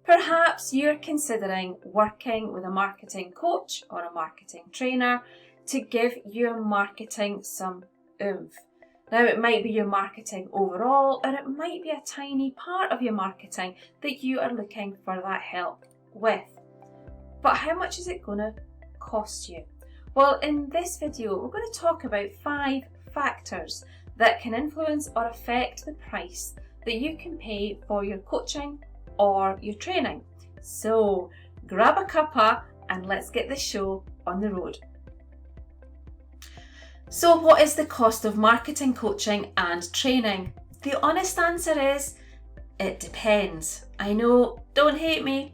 Perhaps you're considering working with a marketing coach or a marketing trainer to give your marketing some oomph. Now, it might be your marketing overall, or it might be a tiny part of your marketing that you are looking for that help with. But how much is it going to cost you? Well, in this video, we're going to talk about 5 factors that can influence or affect the price that you can pay for your coaching or your training. So grab a cuppa and let's get the show on the road. So what is the cost of marketing, coaching and training? The honest answer is, it depends. I know, don't hate me.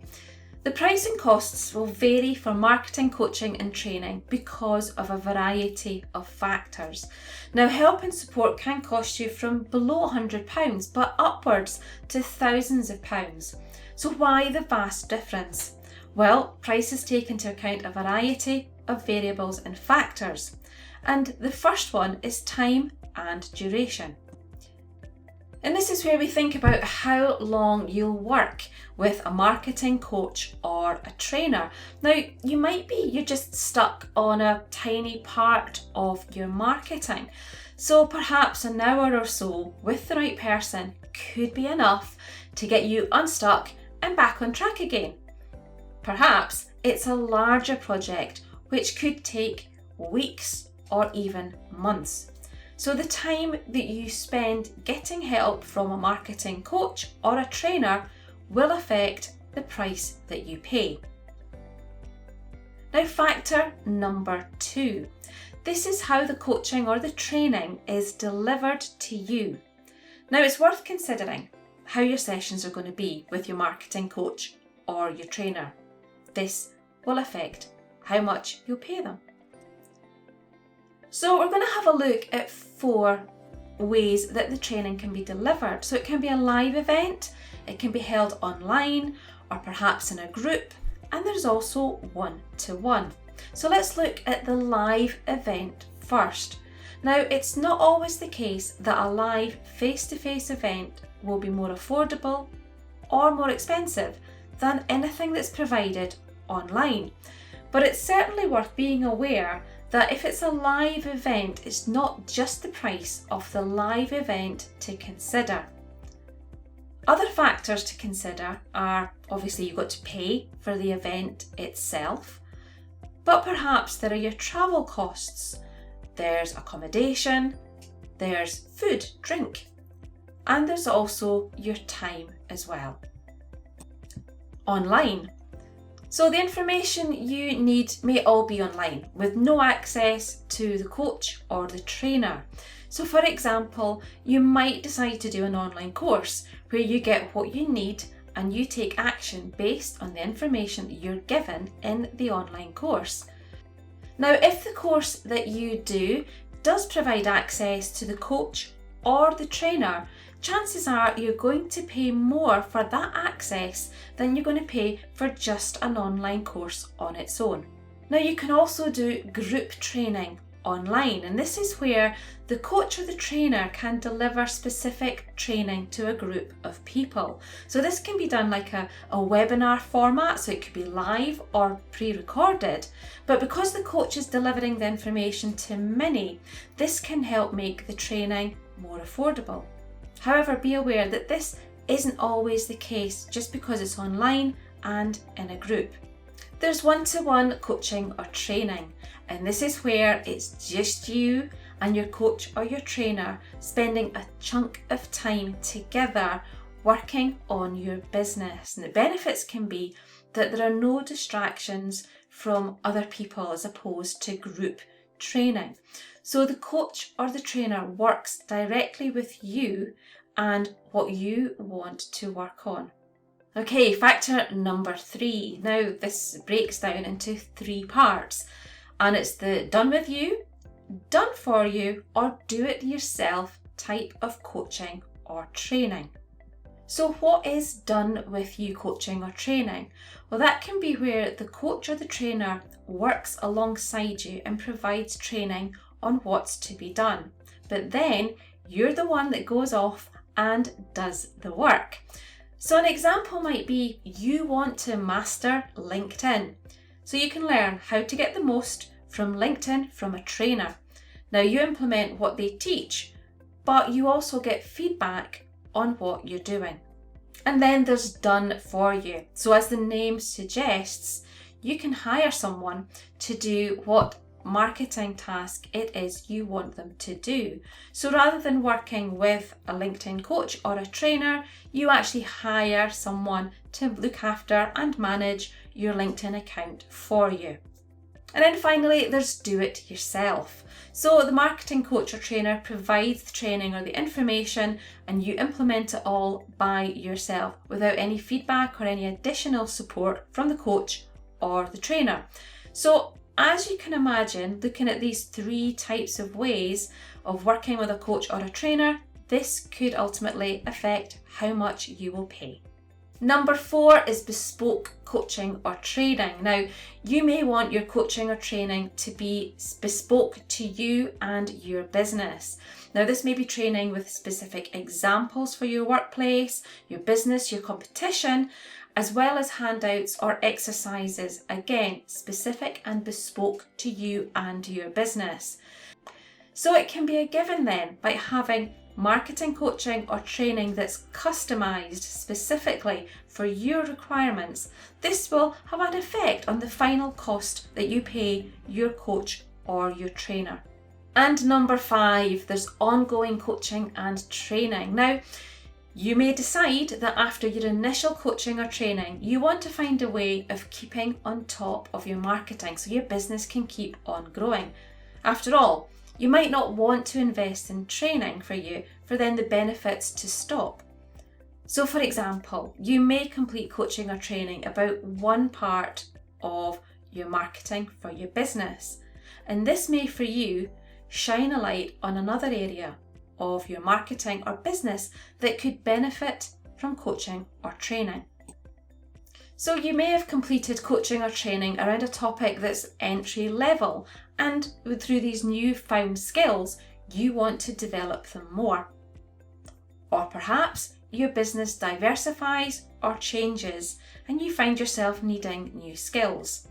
The price and costs will vary for marketing, coaching and training because of a variety of factors. Now, help and support can cost you from below £100 but upwards to thousands of pounds. So why the vast difference? Well, prices take into account a variety of variables and factors. And the first one is time and duration. And this is where we think about how long you'll work with a marketing coach or a trainer. Now, you're just stuck on a tiny part of your marketing. So perhaps an hour or so with the right person could be enough to get you unstuck and back on track again. Perhaps it's a larger project which could take weeks or even months. So the time that you spend getting help from a marketing coach or a trainer will affect the price that you pay. Now, factor number 2. This is how the coaching or the training is delivered to you. Now, it's worth considering how your sessions are going to be with your marketing coach or your trainer. This will affect how much you'll pay them. So we're going to have a look at 4 ways that the training can be delivered. So it can be a live event, it can be held online or perhaps in a group, and there's also one-to-one. So let's look at the live event first. Now, it's not always the case that a live face-to-face event will be more affordable or more expensive than anything that's provided online. But it's certainly worth being aware that if it's a live event, it's not just the price of the live event to consider. Other factors to consider are, obviously, you've got to pay for the event itself, but perhaps there are your travel costs, there's accommodation, there's food, drink, and there's also your time as well. Online. So the information you need may all be online with no access to the coach or the trainer. So for example, you might decide to do an online course where you get what you need and you take action based on the information that you're given in the online course. Now, if the course that you do does provide access to the coach or the trainer, chances are you're going to pay more for that access than you're going to pay for just an online course on its own. Now, you can also do group training online, and this is where the coach or the trainer can deliver specific training to a group of people. So this can be done like a webinar format, so it could be live or pre-recorded, but because the coach is delivering the information to many, this can help make the training more affordable. However, be aware that this isn't always the case just because it's online and in a group. There's one-to-one coaching or training, and this is where it's just you and your coach or your trainer spending a chunk of time together working on your business. And the benefits can be that there are no distractions from other people as opposed to group training. So the coach or the trainer works directly with you and what you want to work on. Okay, factor number 3. Now, this breaks down into 3 parts, and it's the done with you, done for you, or do it yourself type of coaching or training. So what is done with you coaching or training? Well, that can be where the coach or the trainer works alongside you and provides training on what's to be done. But then you're the one that goes off and does the work. So an example might be you want to master LinkedIn. So you can learn how to get the most from LinkedIn from a trainer. Now you implement what they teach, but you also get feedback on what you're doing. And then there's done for you. So as the name suggests, you can hire someone to do what marketing task it is you want them to do. So rather than working with a LinkedIn coach or a trainer, you actually hire someone to look after and manage your LinkedIn account for you. And then finally, there's do it yourself. So the marketing coach or trainer provides the training or the information and you implement it all by yourself without any feedback or any additional support from the coach or the trainer. So as you can imagine, looking at these 3 types of ways of working with a coach or a trainer, this could ultimately affect how much you will pay. Number 4 is bespoke coaching or training. Now, you may want your coaching or training to be bespoke to you and your business. Now, this may be training with specific examples for your workplace, your business, your competition, as well as handouts or exercises, again, specific and bespoke to you and your business. So it can be a given then by having marketing coaching or training that's customized specifically for your requirements. This will have an effect on the final cost that you pay your coach or your trainer. And number 5, there's ongoing coaching and training. Now, you may decide that after your initial coaching or training, you want to find a way of keeping on top of your marketing so your business can keep on growing. After all, you might not want to invest in training for then the benefits to stop. So for example, you may complete coaching or training about one part of your marketing for your business. And this may for you shine a light on another area of your marketing or business that could benefit from coaching or training. So you may have completed coaching or training around a topic that's entry level, and through these newfound skills, you want to develop them more. Or perhaps your business diversifies or changes and you find yourself needing new skills.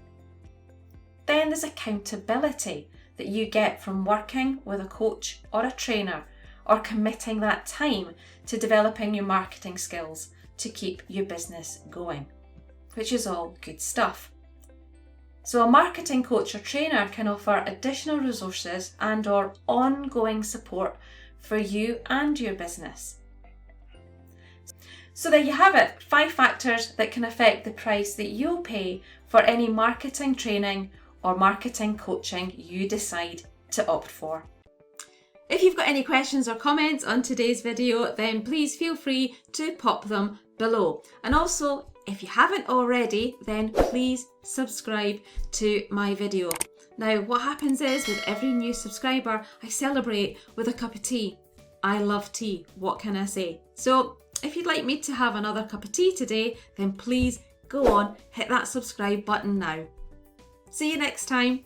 Then there's accountability that you get from working with a coach or a trainer or committing that time to developing your marketing skills to keep your business going, which is all good stuff. So a marketing coach or trainer can offer additional resources and or ongoing support for you and your business. So there you have it, 5 factors that can affect the price that you'll pay for any marketing training or marketing coaching you decide to opt for. If you've got any questions or comments on today's video, then please feel free to pop them below. And also, if you haven't already, then please subscribe to my video. Now, what happens is with every new subscriber, I celebrate with a cup of tea. I love tea, what can I say? So if you'd like me to have another cup of tea today, then please go on, hit that subscribe button now. See you next time.